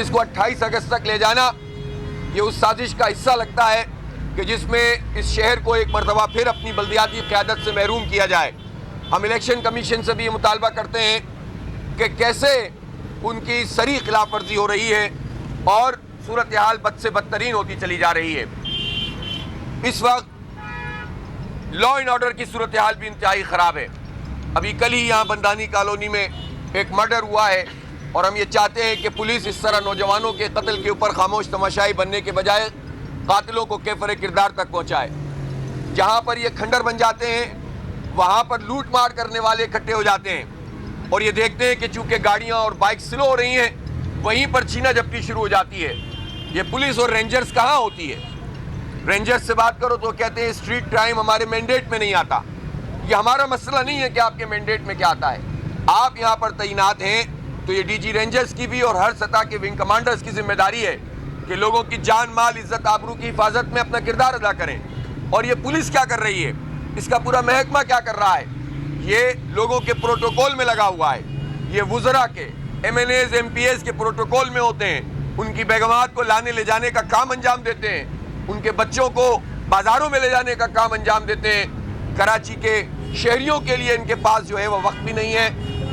جس کو 28 اگست تک لے جانا یہ اس سازش کا حصہ لگتا ہے کہ جس میں اس شہر کو ایک مرتبہ پھر اپنی بلدیاتی قیادت سے محروم کیا جائے۔ ہم الیکشن کمیشن سے بھی یہ مطالبہ کرتے ہیں کہ کیسے ان کی صریح خلاف ورزی ہو رہی ہے اور صورتحال بد سے بدترین ہوتی چلی جا رہی ہے۔ اس وقت لا اینڈ آرڈر کی صورتحال بھی انتہائی خراب ہے۔ ابھی کل ہی یہاں بندانی کالونی میں ایک مرڈر ہوا ہے اور ہم یہ چاہتے ہیں کہ پولیس اس طرح نوجوانوں کے قتل کے اوپر خاموش تماشائی بننے کے بجائے قاتلوں کو کیفر کردار تک پہنچائے۔ جہاں پر یہ کھنڈر بن جاتے ہیں وہاں پر لوٹ مار کرنے والے اکٹھے ہو جاتے ہیں اور یہ دیکھتے ہیں کہ چونکہ گاڑیاں اور بائک سلو ہو رہی ہیں وہیں پر چھینا جھپٹی شروع ہو جاتی ہے۔ یہ پولیس اور رینجرز کہاں ہوتی ہے؟ رینجرز سے بات کرو تو کہتے ہیں اسٹریٹ کرائم ہمارے مینڈیٹ میں نہیں آتا۔ یہ ہمارا مسئلہ نہیں ہے کہ آپ کے مینڈیٹ میں کیا آتا ہے۔ آپ یہاں پر تعینات ہیں تو یہ ڈی جی رینجرز کی بھی اور ہر سطح کے ونگ کمانڈرز کی ذمہ داری ہے کہ لوگوں کی جان مال عزت آبرو کی حفاظت میں اپنا کردار ادا کریں۔ اور یہ پولیس کیا کر رہی ہے؟ اس کا پورا محکمہ کیا کر رہا ہے؟ یہ لوگوں کے پروٹوکول میں لگا ہوا ہے۔ یہ وزراء کے MNAs MPAs کے پروٹوکول میں ہوتے ہیں، ان کی بیگمات کو لانے لے جانے کا کام انجام دیتے ہیں، ان کے بچوں کو بازاروں میں لے جانے کا کام انجام دیتے ہیں۔ کراچی کے شہریوں کے لیے ان کے پاس جو ہے وہ وقت بھی نہیں ہے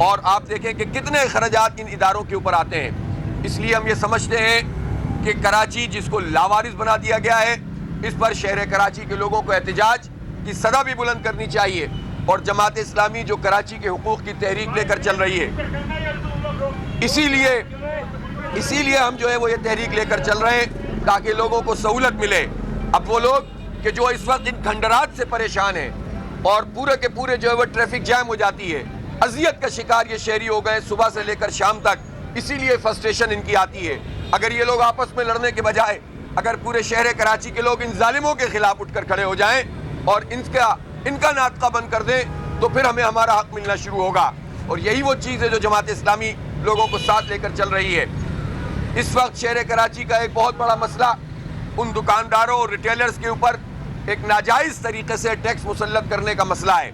اور آپ دیکھیں کہ کتنے اخراجات ان اداروں کے اوپر آتے ہیں۔ اس لیے ہم یہ سمجھتے ہیں کہ کراچی جس کو لاوارث بنا دیا گیا ہے اس پر شہر کراچی کے لوگوں کو احتجاج کی صدا بھی بلند کرنی چاہیے اور جماعت اسلامی جو کراچی کے حقوق کی تحریک لے کر چل رہی ہے اسی لیے ہم جو ہے وہ یہ تحریک لے کر چل رہے ہیں تاکہ لوگوں کو سہولت ملے۔ اب وہ لوگ کہ جو اس وقت ان کھنڈرات سے پریشان ہیں اور پورے کے پورے جو ہے وہ ٹریفک جام ہو جاتی ہے، اذیت کا شکار یہ شہری ہو گئے صبح سے لے کر شام تک، اسی لیے فرسٹریشن ان کی آتی ہے۔ اگر یہ لوگ آپس میں لڑنے کے بجائے اگر پورے شہر کراچی کے لوگ ان ظالموں کے خلاف اٹھ کر کھڑے ہو جائیں اور ان کا ناطقہ بند کر دیں تو پھر ہمیں ہمارا حق ملنا شروع ہوگا۔ اور یہی وہ چیز ہے جو جماعت اسلامی لوگوں کو ساتھ لے کر چل رہی ہے۔ اس وقت شہر کراچی کا ایک بہت بڑا مسئلہ ان دکانداروں اور ریٹیلرز کے اوپر ایک ناجائز طریقے سے ٹیکس مسلط کرنے کا مسئلہ ہے۔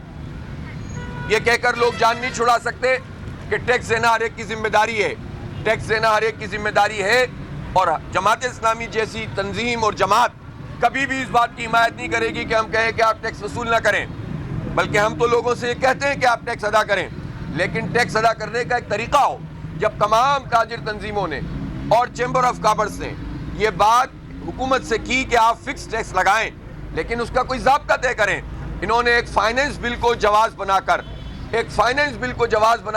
یہ کہہ کر لوگ جان نہیں چھڑا سکتے کہ ٹیکس دینا ہر ایک کی ذمہ داری ہے۔ ٹیکس دینا ہر ایک کی ذمہ داری ہے اور جماعت اسلامی جیسی تنظیم اور جماعت کبھی بھی اس بات کی حمایت نہیں کرے گی کہ ہم کہیں کہ آپ ٹیکس وصول نہ کریں، بلکہ ہم تو لوگوں سے یہ کہتے ہیں کہ آپ ٹیکس ادا کریں، لیکن ٹیکس ادا کرنے کا ایک طریقہ ہو۔ جب تمام تاجر تنظیموں نے اور چیمبر آف کامرس نے یہ بات حکومت سے کی کہ آپ فکس ٹیکس لگائیں لیکن اس کا کوئی ضابطہ طے کریں، انہوں نے ایک فائنینس بل کو جواز بنا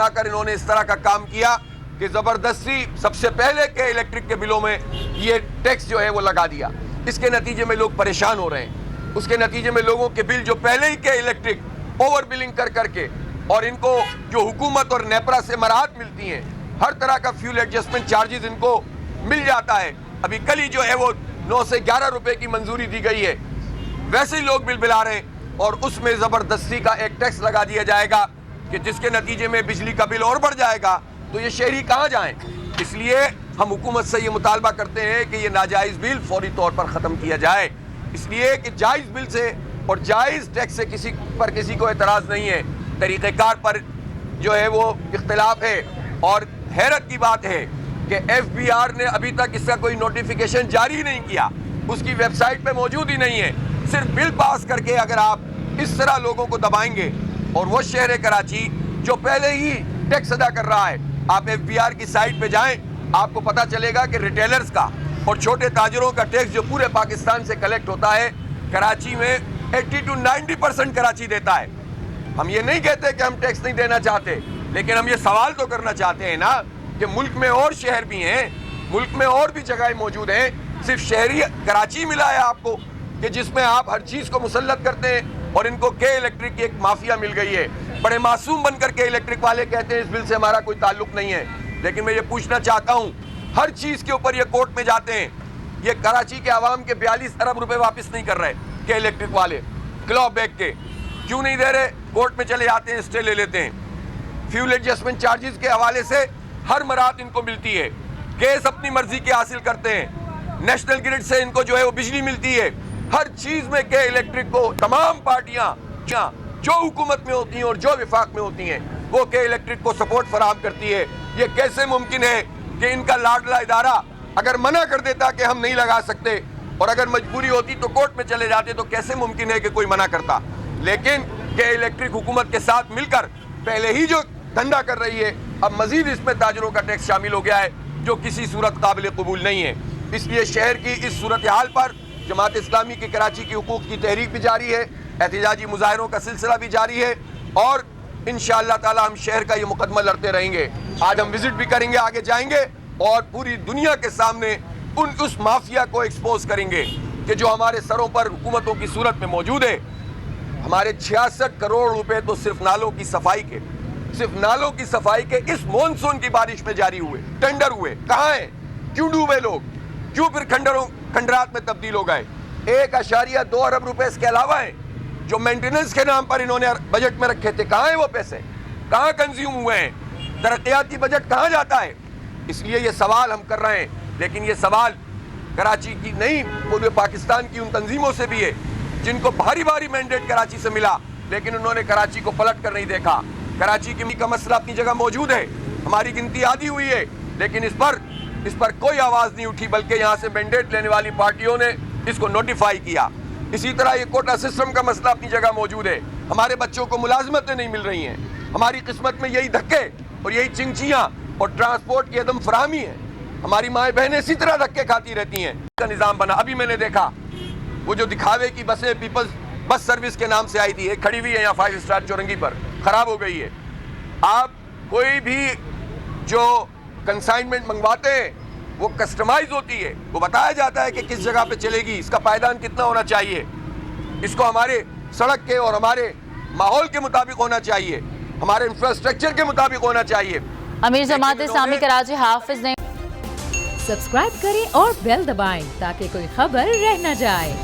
کر انہوں نے اس طرح کا کام کیا کہ زبردستی سب سے پہلے کے الیکٹرک کے بلوں میں یہ ٹیکس جو ہے وہ لگا دیا۔ اس کے نتیجے میں لوگ پریشان ہو رہے ہیں، اس کے نتیجے میں لوگوں کے بل جو پہلے ہی کے الیکٹرک اوور بلنگ کر کے اور ان کو جو حکومت اور نیپرا سے مراحت ملتی ہیں، ہر طرح کا فیول ایڈجسٹمنٹ چارجز ان کو مل جاتا ہے۔ ابھی کل ہی جو ہے وہ 9 سے 11 روپے کی منظوری دی گئی ہے، ویسے ہی لوگ بل بلا رہے ہیں اور اس میں زبردستی کا ایک ٹیکس لگا دیا جائے گا کہ جس کے نتیجے میں بجلی کا بل اور بڑھ جائے گا تو یہ شہری کہاں جائیں۔ اس لیے ہم حکومت سے یہ مطالبہ کرتے ہیں کہ یہ ناجائز بل فوری طور پر ختم کیا جائے، اس لیے کہ جائز بل سے اور جائز ٹیکس سے کسی کو اعتراض نہیں ہے، طریقہ کار پر جو ہے وہ اختلاف ہے۔ اور حیرت کی بات ہے کہ ایف بی آر نے ابھی تک اس کا کوئی نوٹیفیکیشن جاری نہیں کیا، اس کی ویب سائٹ پہ موجود ہی نہیں ہے۔ صرف بل پاس کر کے اگر آپ اس طرح لوگوں کو دبائیں گے اور وہ شہر کراچی جو پہلے ہی ٹیکس ادا کر رہا ہے، آپ ایف بی آر کی سائٹ پہ جائیں آپ کو پتا چلے گا کہ ریٹیلرز کا اور چھوٹے تاجروں کا ٹیکس جو پورے پاکستان سے کلیکٹ ہوتا ہے کراچی میں 80 to 90% کراچی دیتا ہے۔ ہم یہ نہیں کہتے کہ ہم ٹیکس نہیں دینا چاہتے، لیکن ہم یہ سوال تو کرنا چاہتے ہیں نا کہ ملک میں اور شہر بھی ہیں، ملک میں اور بھی جگہیں موجود ہیں، صرف شہری کراچی ملا ہے آپ کو کہ جس میں آپ ہر چیز کو مسلط کرتے ہیں اور ان کو کے الیکٹرک کی ایک مافیا مل گئی ہے۔ بڑے معصوم بن کر کے الیکٹرک والے کہتے ہیں اس بل سے ہمارا کوئی تعلق نہیں ہے، لیکن میں یہ پوچھنا چاہتا ہوں ہر چیز کے اوپر یہ کورٹ میں جاتے ہیں، یہ کراچی کے عوام کے 42 ارب روپے واپس نہیں کر رہے کہ الیکٹرک والے کلو بیک کے کیوں نہیں دے رہے؟ کورٹ میں چلے جاتے ہیں، اسٹے لے لیتے ہیں۔ فیول ایڈجسٹمنٹ چارجز کے حوالے سے ہر مراحت ان کو ملتی ہے، کیس اپنی مرضی کے حاصل کرتے ہیں، نیشنل گرڈ سے ان کو جو ہے وہ بجلی ملتی ہے، ہر چیز میں کے الیکٹرک کو تمام پارٹیاں جو حکومت میں ہوتی ہیں اور جو وفاق میں ہوتی ہیں وہ کے الیکٹرک کو سپورٹ فراہم کرتی ہے۔ یہ کیسے ممکن ہے کہ ان کا لاڈلا ادارہ اگر منع کر دیتا کہ ہم نہیں لگا سکتے اور اگر مجبوری ہوتی تو کورٹ میں چلے جاتے تو کیسے ممکن ہے کہ کوئی منع کرتا. لیکن کہ الیکٹرک حکومت کے ساتھ مل کر پہلے ہی جو دھندا کر رہی ہے اب مزید اس میں تاجروں کا ٹیکس شامل ہو گیا ہے جو کسی صورت قابل قبول نہیں ہے. اس لیے شہر کی اس صورتحال پر جماعت اسلامی کی کراچی کی حقوق کی تحریک بھی جاری ہے, احتجاجی مظاہروں کا سلسلہ بھی جاری ہے اور انشاءاللہ تعالی ہم شہر کا یہ مقدمہ لڑتے رہیں گے. آج ہم وزٹ بھی کریں گے, آگے جائیں گے اور پوری دنیا کے سامنے اس مافیا کو ایکسپوز کریں گے کہ جو ہمارے سروں پر حکومتوں کی صورت میں موجود ہے. ہمارے 66 کروڑ روپے تو صرف نالوں کی صفائی کے اس مونسون کی بارش میں جاری ہوئے, ٹینڈر ہوئے, کہاں ہیں؟ کیوں ڈوبے لوگ؟ کیوں پھر کھنڈرات میں تبدیل ہو گئے؟ 1.2 ارب روپے اس کے علاوہ ہیں جو مینٹیننس کے نام پر انہوں نے بجٹ میں رکھے تھے. کہاں ہیں وہ پیسے؟ کہاں کنزیوم ہوئے ہیں؟ ترقیاتی بجٹ کہاں جاتا ہے؟ اس لیے یہ سوال ہم کر رہے ہیں, لیکن یہ سوال کراچی کی نہیں پورے پاکستان کی ان تنظیموں سے بھی ہے جن کو بھاری مینڈیٹ کراچی سے ملا لیکن انہوں نے کراچی کو پلٹ کر نہیں دیکھا. کراچی کا مسئلہ اپنی جگہ موجود ہے, ہماری گنتی آدھی ہوئی ہے لیکن اس پر کوئی آواز نہیں اٹھی بلکہ یہاں سے مینڈیٹ لینے والی پارٹیوں نے اس کو نوٹیفائی کیا. اسی طرح یہ کوٹا سسٹم کا مسئلہ اپنی جگہ موجود ہے, ہمارے بچوں کو ملازمتیں نہیں مل رہی ہیں, ہماری قسمت میں یہی دھکے اور یہی چنچیاں اور ٹرانسپورٹ کی عدم فراہمی ہے. ہماری مائیں بہنیں اسی طرح دھکے کھاتی رہتی ہیں. کا نظام بنا, ابھی میں نے دیکھا وہ جو دکھاوے کی بسیں پیپلز بس سروس کے نام سے آئی تھی, ایک کھڑی ہوئی ہے یہاں 5 اسٹار چورنگی پر, خراب ہو گئی ہے. آپ کوئی بھی جو کنسائنمنٹ منگواتے ہیں وہ کسٹمائز ہوتی ہے, وہ بتایا جاتا ہے کہ کس جگہ پہ چلے گی, اس کا پائیدان کتنا ہونا چاہیے, اس کو ہمارے سڑک کے اور ہمارے ماحول کے مطابق ہونا چاہیے, ہمارے انفراسٹرکچر کے مطابق ہونا چاہیے. امیر جماعت اسلامی کراچی حافظ نے سبسکرائب کریں اور بیل دبائیں تاکہ کوئی خبر رہ نہ جائے.